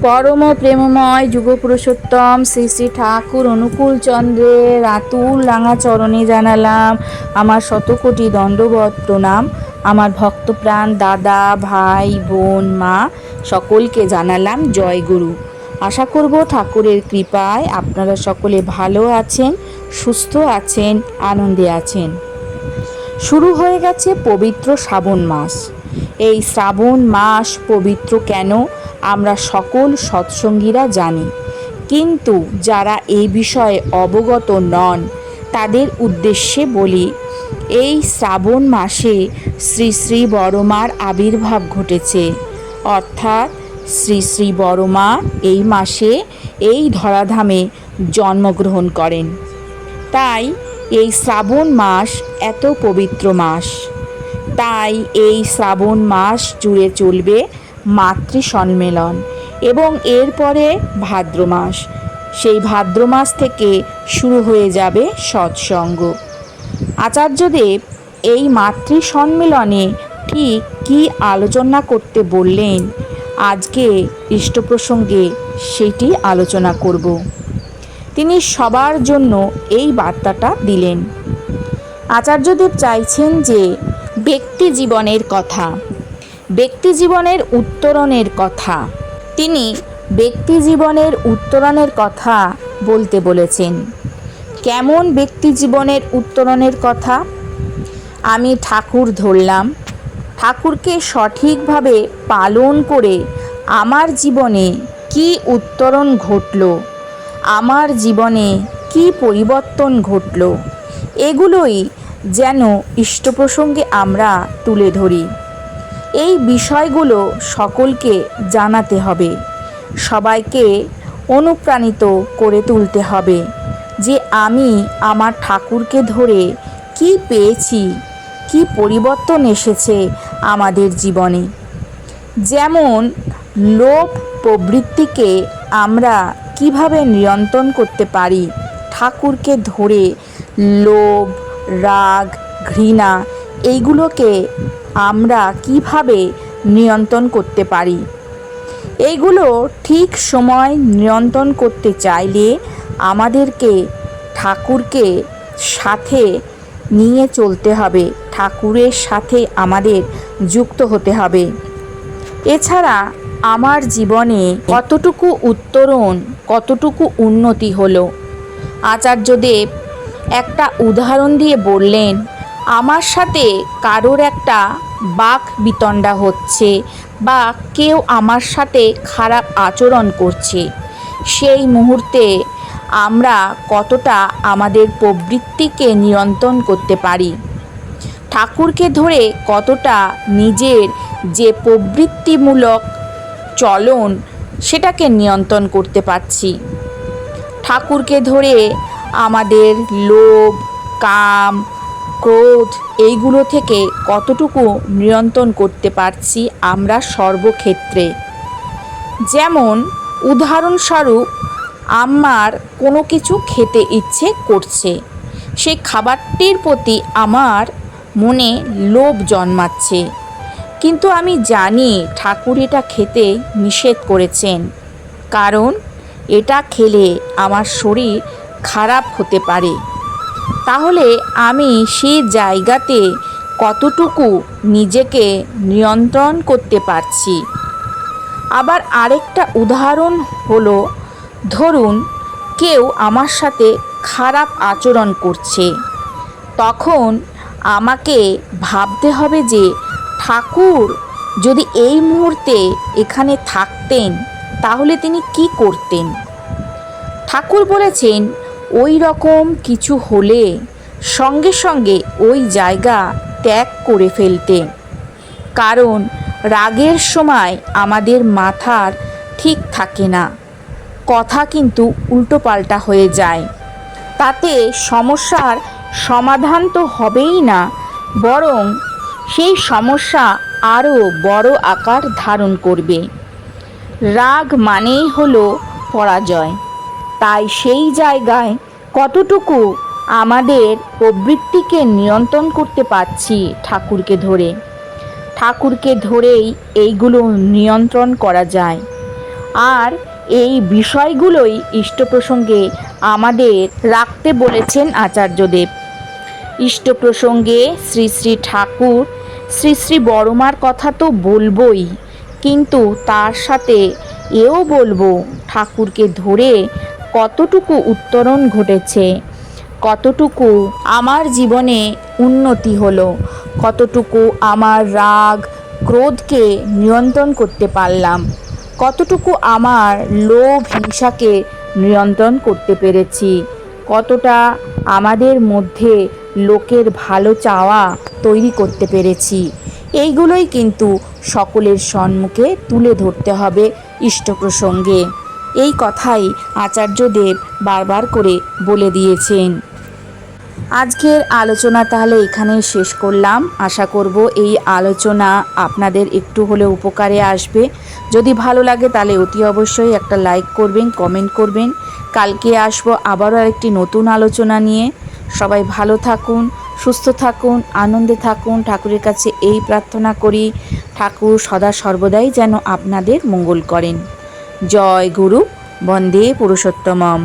পরম প্রেমময় যুগপুরুষোত্তম শ্রী শ্রী ঠাকুর অনুকূল চন্দ্রের আতুল রাঙা চরণে জানালাম আমার শতকোটি দণ্ডবত প্রণাম। আমার ভক্তপ্রাণ দাদা, ভাই, বোন, মা সকলকে জানালাম জয় গুরু। আশা করব ঠাকুরের কৃপায় আপনারা সকলে ভালো আছেন, সুস্থ আছেন, আনন্দে আছেন। শুরু হয়ে গেছে পবিত্র শ্রাবণ মাস। এই শ্রাবণ মাস পবিত্র কেন আমরা সকল সৎসঙ্গীরা জানি, কিন্তু যারা এই বিষয়ে অবগত নন তাদের উদ্দেশ্যে বলি, এই শ্রাবণ মাসে শ্রী শ্রী বড়মার আবির্ভাব ঘটেছে, অর্থাৎ শ্রী শ্রী বড়মা এই মাসে এই ধরাধামে জন্মগ্রহণ করেন। তাই এই শ্রাবণ মাস এত পবিত্র মাস। তাই এই শ্রাবণ মাস জুড়ে চলবে মাতৃ সম্মেলন এবং এরপরে ভাদ্র মাস। সেই ভাদ্র মাস থেকে শুরু হয়ে যাবে সৎসঙ্গ। আচার্যদেব এই মাতৃ সম্মেলনে ঠিক কী আলোচনা করতে বললেন, আজকে ইষ্ট প্রসঙ্গে সেটি আলোচনা করব। তিনি সবার জন্য এই বার্তাটা দিলেন। আচার্যদেব চাইছেন যে ব্যক্তি জীবনের কথা, ব্যক্তি জীবনের উত্তরণের কথা, তিনি ব্যক্তি জীবনের উত্তরণের কথা বলতে বলেছেন। কেমন ব্যক্তি জীবনের উত্তরণের কথা? আমি ঠাকুর ধরলাম, ঠাকুরকে সঠিকভাবে পালন করে আমার জীবনে কি উত্তরণ ঘটল, আমার জীবনে কি পরিবর্তন ঘটল, এগুলোই যেন ইষ্ট প্রসঙ্গে আমরা তুলে ধরি। এই বিষয়গুলো সকলকে জানাতে হবে, সবাইকে অনুপ্রাণিত করে তুলতে হবে যে আমি আমার ঠাকুরকে ধরে কি পেয়েছি, কি পরিবর্তন এসেছে আমাদের জীবনে। যেমন লোভ প্রবৃত্তিকে আমরা কিভাবে নিয়ন্ত্রণ করতে পারি, ঠাকুরকে ধরে লোভ, রাগ, ঘৃণা এইগুলোকে আমরা কিভাবে নিয়ন্ত্রণ করতে পারি। এইগুলো ঠিক সময় নিয়ন্ত্রণ করতে চাইলে আমাদেরকে ঠাকুরকে সাথে নিয়ে চলতে হবে, ঠাকুরের সাথে আমাদের যুক্ত হতে হবে। এছাড়া আমার জীবনে কতটুকু উত্তরণ, কতটুকু উন্নতি হলো, আচার্যদেব একটা উদাহরণ দিয়ে বললেন, আমার সাথে কারোর একটা বাক বিতণ্ডা হচ্ছে বা কেউ আমার সাথে খারাপ আচরণ করছে, সেই মুহূর্তে আমরা কতটা আমাদের প্রবৃত্তিকে নিয়ন্ত্রণ করতে পারি, ঠাকুরকে ধরে কতটা নিজের যে প্রবৃত্তিমূলক চলন সেটাকে নিয়ন্ত্রণ করতে পারছি, ঠাকুরকে ধরে আমাদের লোভ, কাম, ক্রোধ এইগুলো থেকে কতটুকু নিয়ন্ত্রণ করতে পারছি আমরা সর্বক্ষেত্রে। যেমন উদাহরণস্বরূপ, আমার কোনো কিছু খেতে ইচ্ছে করছে, সেই খাবারটির প্রতি আমার মনে লোভ জন্মাচ্ছে, কিন্তু আমি জানি ঠাকুর এটা খেতে নিষেধ করেছেন, কারণ এটা খেলে আমার শরীর খারাপ হতে পারে। তাহলে আমি সেই জায়গাতে কতটুকু নিজেকে নিয়ন্ত্রণ করতে পারছি। আবার আরেকটা উদাহরণ হলো, ধরুন কেউ আমার সাথে খারাপ আচরণ করছে, তখন আমাকে ভাবতে হবে যে ঠাকুর যদি এই মুহূর্তে এখানে থাকতেন তাহলে তিনি কি করতেন। ঠাকুর বলেছেন ওই রকম কিছু হলে সঙ্গে সঙ্গে ওই জায়গা ত্যাগ করে ফেলতে, কারণ রাগের সময় আমাদের মাথার ঠিক থাকে না, কথা কিন্তু উল্টোপাল্টা হয়ে যায়, তাতে সমস্যার সমাধান তো হবেই না, বরং সেই সমস্যা আরও বড় আকার ধারণ করবে। রাগ মানেই হলো পরাজয়। তাই সেই জায়গায় কতটুকু আমাদের প্রবৃত্তিকে নিয়ন্ত্রণ করতে পারছি ঠাকুরকে ধরে, ঠাকুরকে ধরেই এইগুলো নিয়ন্ত্রণ করা যায়। আর এই বিষয়গুলোই ইষ্ট প্রসঙ্গে আমাদের রাখতে বলেছেন আচার্যদেব। ইষ্ট প্রসঙ্গে শ্রী শ্রী ঠাকুর শ্রী শ্রী বড়মার কথা তো বলবই, কিন্তু তার সাথে এও বলবো ঠাকুরকে ধরে কতটুকু উত্তরণ ঘটেছে, কতটুকু আমার জীবনে উন্নতি হলো, কতটুকু আমার রাগ ক্রোধকে নিয়ন্ত্রণ করতে পারলাম, কতটুকু আমার লোভ হিংসাকে নিয়ন্ত্রণ করতে পেরেছি, কতটা আমাদের মধ্যে লোকের ভালো চাওয়া তৈরি করতে পেরেছি। এইগুলোই কিন্তু সকলের সম্মুখে তুলে ধরতে হবে ইষ্ট প্রসঙ্গে। এই কথাই আচার্যদেব বারবার করে বলে দিয়েছেন। আজকের আলোচনা তাহলে এখানেই শেষ করলাম। আশা করব এই আলোচনা আপনাদের একটু হলেও উপকারে আসবে। যদি ভালো লাগে তাহলে অতি অবশ্যই একটা লাইক করবেন, কমেন্ট করবেন। কালকে আসবো আবারও একটি নতুন আলোচনা নিয়ে। সবাই ভালো থাকুন, সুস্থ থাকুন, আনন্দে থাকুন। ঠাকুরের কাছে এই প্রার্থনা করি, ঠাকুর সদা সর্বদাই যেন আপনাদের মঙ্গল করেন। জয় গুরু, বন্দে পুরুষোত্তমম।